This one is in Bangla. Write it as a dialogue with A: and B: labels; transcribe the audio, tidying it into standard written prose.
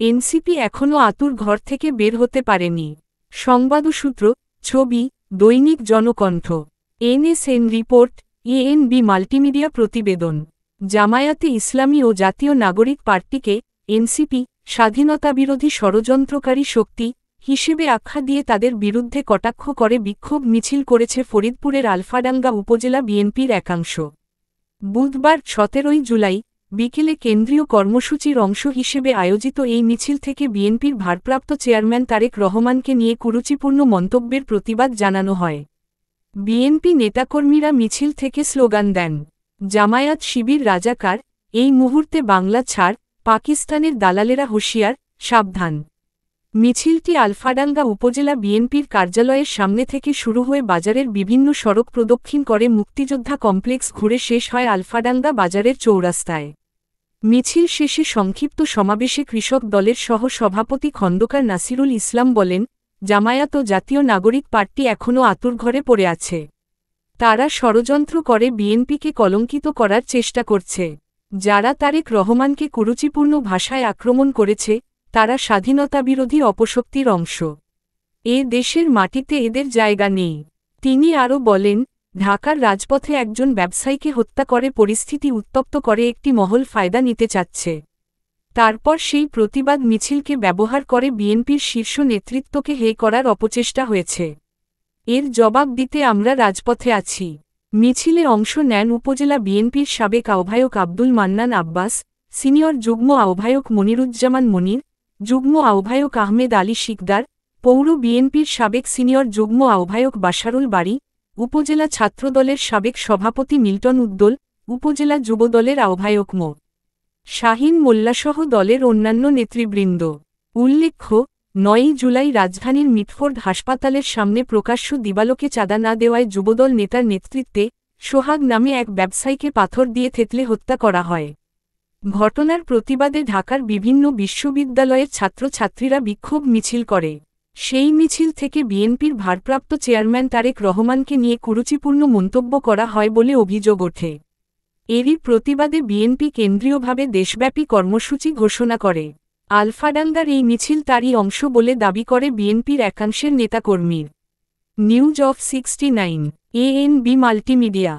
A: এনসিপি এখনও আতুর ঘর থেকে বের হতে পারেনি। সংবাদসূত্র, ছবি, দৈনিক Janakantha. NSN report, ANB multimedia প্রতিবেদন। জামায়াতে ইসলামী ও জাতীয় নাগরিক পার্টিকে এনসিপি স্বাধীনতাবিরোধী ষড়যন্ত্রকারী শক্তি হিসেবে আখ্যা দিয়ে তাদের বিরুদ্ধে কটাক্ষ করে বিক্ষোভ মিছিল করেছে ফরিদপুরের আলফাডাঙ্গা উপজেলা বিএনপির একাংশ। বুধবার 17 জুলাই বিকেলে কেন্দ্রীয় কর্মসূচির অংশ হিসেবে আয়োজিত এই মিছিল থেকে বিএনপির ভারপ্রাপ্ত চেয়ারম্যান তারেক রহমানকে নিয়ে কুরুচিপূর্ণ মন্তব্যের প্রতিবাদ জানানো হয়। বিএনপি নেতাকর্মীরা মিছিল থেকে স্লোগান দেন, জামায়াত শিবির রাজাকার, এই মুহূর্তে বাংলা ছাড়, পাকিস্তানের দালালেরা হুঁশিয়ার, সাবধান। মিছিলটি আলফাডাঙ্গা উপজেলা বিএনপির কার্যালয়ের সামনে থেকে শুরু হয়ে বাজারের বিভিন্ন সড়ক প্রদক্ষিণ করে মুক্তিযোদ্ধা কমপ্লেক্স ঘুরে শেষ হয় আলফাডাঙ্গা বাজারের চৌরাস্তায়। মিছিল শেষে সংক্ষিপ্ত সমাবেশে কৃষক দলের সহ সভাপতি খন্দকার নাসিরুল ইসলাম বলেন, জামায়াত ও জাতীয় নাগরিক পার্টি এখনও আতুরঘরে পড়ে আছে। তারা ষড়যন্ত্র করে বিএনপিকে কলঙ্কিত করার চেষ্টা করছে। যারা তারেক রহমানকে কুরুচিপূর্ণ ভাষায় আক্রমণ করেছে, তারা স্বাধীনতাবিরোধী অপশক্তির অংশ। এ দেশের মাটিতে এদের জায়গা নেই। তিনি আরও বলেন, ঢাকার রাজপথে একজন ব্যবসায়ীকে হত্যা করে পরিস্থিতি উত্তপ্ত করে একটি মহল ফায়দা নিতে চাচ্ছে। তারপর সেই প্রতিবাদ মিছিলকে ব্যবহার করে বিএনপির শীর্ষ নেতৃত্বকে হে করার অপচেষ্টা হয়েছে। এর জবাব দিতে আমরা রাজপথে আছি। মিছিলে অংশ নেন উপজেলা বিএনপির সাবেক আহ্বায়ক আব্দুল মান্নান আব্বাস, সিনিয়র যুগ্ম আহ্বায়ক মনিরুজ্জামান মনির, যুগ্ম আহ্বায়ক আহমেদ আলী শিকদার, পৌর বিএনপির সাবেক সিনিয়র যুগ্ম আহ্বায়ক বাশারুল বারী, উপজেলা ছাত্রদলের সাবেক সভাপতি মিল্টন উদ্দোল, উপজেলা যুবদলের আহ্বায়ক মো. শাহীন মোল্লাসহ দলের অন্যান্য নেতৃবৃন্দ। উল্লেখ্য, 9 জুলাই রাজধানীর মিটফোর্ড হাসপাতালের সামনে প্রকাশ্য দিবালোকে চাঁদা না দেওয়ায় যুবদল নেতার নেতৃত্বে সোহাগ নামে এক ব্যবসায়ীকে পাথর দিয়ে থেতলে হত্যা করা হয়। ঘটনার প্রতিবাদে ঢাকার বিভিন্ন বিশ্ববিদ্যালয়ের ছাত্রছাত্রীরা বিক্ষোভ মিছিল করে। সেই মিছিল থেকে বিএনপির ভারপ্রাপ্ত চেয়ারম্যান তারেক রহমানকে নিয়ে কুরুচিপূর্ণ মন্তব্য করা হয় বলে অভিযোগ ওঠে। এরই প্রতিবাদে বিএনপি কেন্দ্রীয়ভাবে দেশব্যাপী কর্মসূচি ঘোষণা করে। আলফাডাঙ্গার এই মিছিল তারই অংশ বলে দাবি করে বিএনপির একাংশের নেতাকর্মীর। News of 69, ANB multimedia.